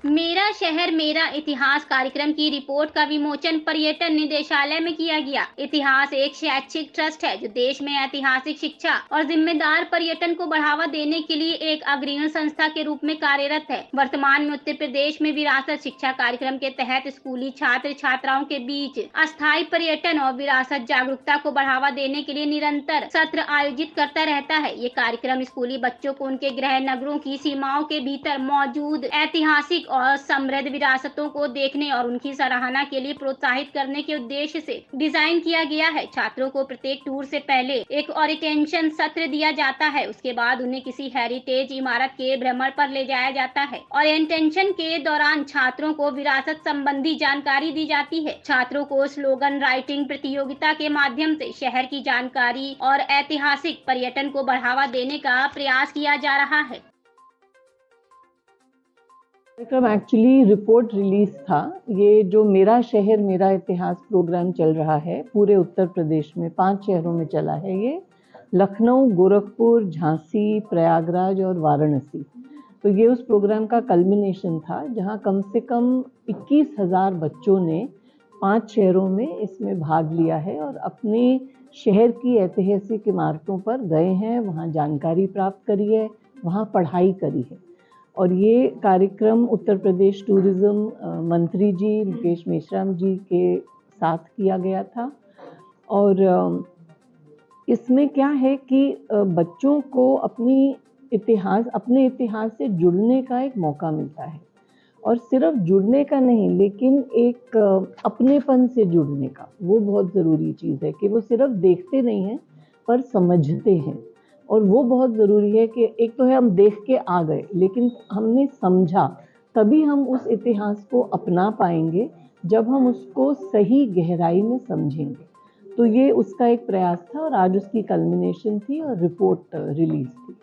मेरा शहर मेरा इतिहास कार्यक्रम की रिपोर्ट का विमोचन पर्यटन निदेशालय में किया गया। इतिहास एक शैक्षिक ट्रस्ट है जो देश में ऐतिहासिक शिक्षा और जिम्मेदार पर्यटन को बढ़ावा देने के लिए एक अग्रणी संस्था के रूप में कार्यरत है। वर्तमान में उत्तर प्रदेश में विरासत शिक्षा कार्यक्रम के तहत स्कूली छात्र छात्राओं के बीच अस्थायी पर्यटन और विरासत जागरूकता को बढ़ावा देने के लिए निरंतर सत्र आयोजित करता रहता है। ये कार्यक्रम स्कूली बच्चों को उनके गृह नगरों की सीमाओं के भीतर मौजूद ऐतिहासिक और समृद्ध विरासतों को देखने और उनकी सराहना के लिए प्रोत्साहित करने के उद्देश्य से डिजाइन किया गया है। छात्रों को प्रत्येक टूर से पहले एक ओरिएंटेशन सत्र दिया जाता है। उसके बाद उन्हें किसी हेरिटेज इमारत के भ्रमण पर ले जाया जाता है। ओरिएंटेशन के दौरान छात्रों को विरासत संबंधी जानकारी दी जाती है। छात्रों को स्लोगन राइटिंग प्रतियोगिता के माध्यम से शहर की जानकारी और ऐतिहासिक पर्यटन को बढ़ावा देने का प्रयास किया जा रहा है। कार्यक्रम एक्चुअली रिपोर्ट रिलीज था। ये जो मेरा शहर मेरा इतिहास प्रोग्राम चल रहा है पूरे उत्तर प्रदेश में 5 शहरों में चला है। ये लखनऊ, गोरखपुर, झांसी, प्रयागराज और वाराणसी। तो ये उस प्रोग्राम का कल्मिनेशन था जहां कम से कम 21,000 बच्चों ने 5 शहरों में इसमें भाग लिया है और अपने शहर की ऐतिहासिक इमारतों पर गए हैं, वहाँ जानकारी प्राप्त करी है, वहाँ पढ़ाई करी है। और ये कार्यक्रम उत्तर प्रदेश टूरिज़्म मंत्री जी मुकेश मेश्राम जी के साथ किया गया था। और इसमें क्या है कि बच्चों को अपने इतिहास से जुड़ने का एक मौका मिलता है और सिर्फ जुड़ने का नहीं लेकिन एक अपनेपन से जुड़ने का। वो बहुत ज़रूरी चीज़ है कि वो सिर्फ देखते नहीं हैं पर समझते हैं। और वो बहुत ज़रूरी है कि एक तो है हम देख के आ गए लेकिन हमने समझा, तभी हम उस इतिहास को अपना पाएंगे जब हम उसको सही गहराई में समझेंगे। तो ये उसका एक प्रयास था और आज उसकी कल्मिनेशन थी और रिपोर्ट रिलीज थी।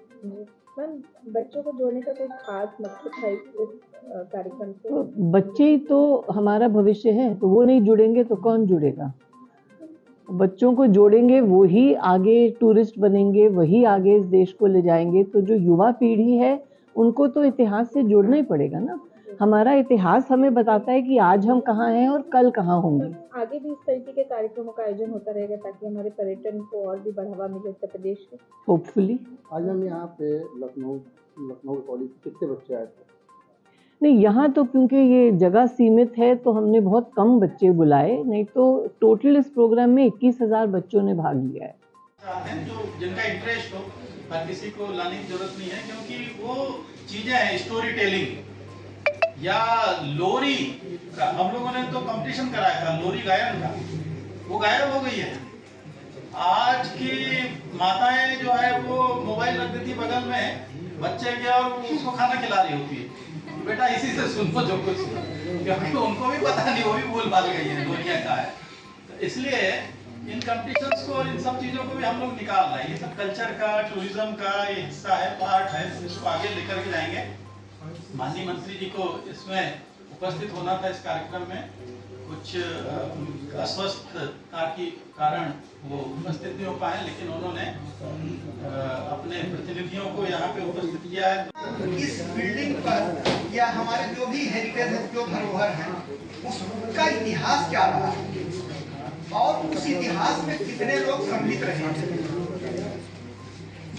मैम, बच्चों को जोड़ने का कोई खास मकसद है इस कार्यक्रम से? तो बच्चे ही तो हमारा भविष्य है, तो वो नहीं जुड़ेंगे तो कौन जुड़ेगा? बच्चों को जोड़ेंगे वो ही आगे टूरिस्ट बनेंगे, वही आगे इस देश को ले जाएंगे। तो जो युवा पीढ़ी है उनको तो इतिहास से जुड़ना ही पड़ेगा ना। हमारा इतिहास हमें बताता है कि आज हम कहाँ हैं और कल कहाँ होंगे। आगे भी इस तरीके के कार्यक्रमों का आयोजन होता रहेगा ताकि हमारे पर्यटन को और भी बढ़ावा मिले उत्तर प्रदेश के। होपफुली। आज हम यहाँ पे लखनऊ कॉलेज कितने बच्चे आए थे? नहीं, यहाँ तो क्योंकि ये जगह सीमित है तो हमने बहुत कम बच्चे बुलाए, नहीं तो टोटल इस प्रोग्राम में 21,000 बच्चों ने भाग लिया है। जो जिनका इंटरेस्ट हो, हर किसी को लाने की जरूरत नहीं है क्योंकि वो चीजें हैं स्टोरी टेलिंग या लोरी का। हम लोगों ने तो कंपटीशन कराया था लोरी गायन का, वो गायब हो गई है। आज की माताएं जो है वो मोबाइल रख देती बगल में बच्चे के और उसको खाना खिला रही होती है। बेटा इसी से सुनो जो कुछ, क्योंकि उनको भी पता नहीं, वो भी भूल भाल गई है दुनिया का है। तो इसलिए इन कंपटीशंस को और इन सब चीजों को भी हम लोग निकाल रहे हैं। ये सब कल्चर का, टूरिज्म का ये हिस्सा है, पार्ट है। इसको आगे लेकर के जाएंगे। माननीय मंत्री जी को इसमें उपस्थित होना था इस कार्यक्रम में, कुछ अस्वस्थता के कारण वो उपस्थित नहीं हो पाए, लेकिन उन्होंने अपने प्रतिनिधियों को यहाँ पे उपस्थित किया है। इस बिल्डिंग पर या हमारे जो भी हेरिटेज है, जो धरोहर है, उसका इतिहास क्या रहा है और उस इतिहास में कितने लोग सम्मिलित रहे हैं।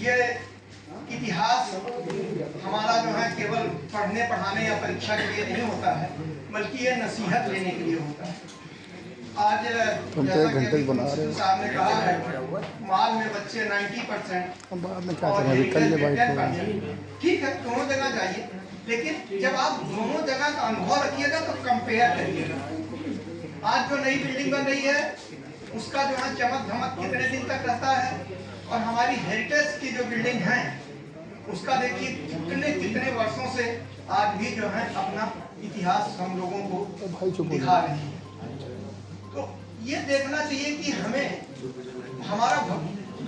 ये इतिहास हमारा जो है केवल पढ़ने पढ़ाने या परीक्षा के लिए नहीं होता है, बल्कि ये नसीहत लेने के लिए होता है। आज जैसा कि साहब ने कहा है, माल में बच्चे 90% और ठीक है, दोनों जगह जाइए, लेकिन जब आप दोनों जगह का अनुभव रखिएगा तो कंपेयर करिएगा। आज जो नई बिल्डिंग बन रही है उसका जो है चमक धमक कितने दिन तक रहता है, और हमारी हेरिटेज की जो बिल्डिंग है उसका देखिए कितने वर्षों से आज भी जो है अपना इतिहास हम लोगों को दिखा रही है। तो ये देखना चाहिए कि हमें हमारा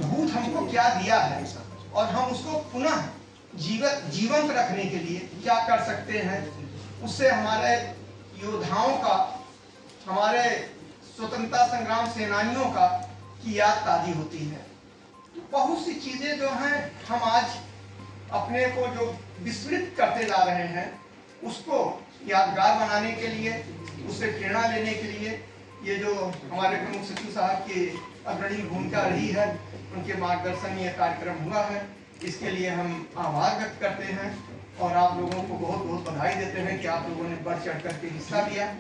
भूत हमको क्या दिया है और हम उसको पुनः जीवंत रखने के लिए क्या कर सकते हैं। उससे हमारे योद्धाओं का, हमारे स्वतंत्रता संग्राम सेनानियों का की याद ताज़ी होती है। बहुत सी चीजें जो हैं हम आज अपने को जो विस्मृत करते जा रहे हैं, उसको यादगार बनाने के लिए, उससे प्रेरणा लेने के लिए ये जो हमारे प्रमुख सचिव साहब की अग्रणी भूमिका रही है, उनके मार्गदर्शन में यह कार्यक्रम हुआ है। इसके लिए हम आभार व्यक्त करते हैं और आप लोगों को बहुत बहुत बधाई देते हैं कि आप लोगों ने बढ़ चढ़ करके हिस्सा लिया।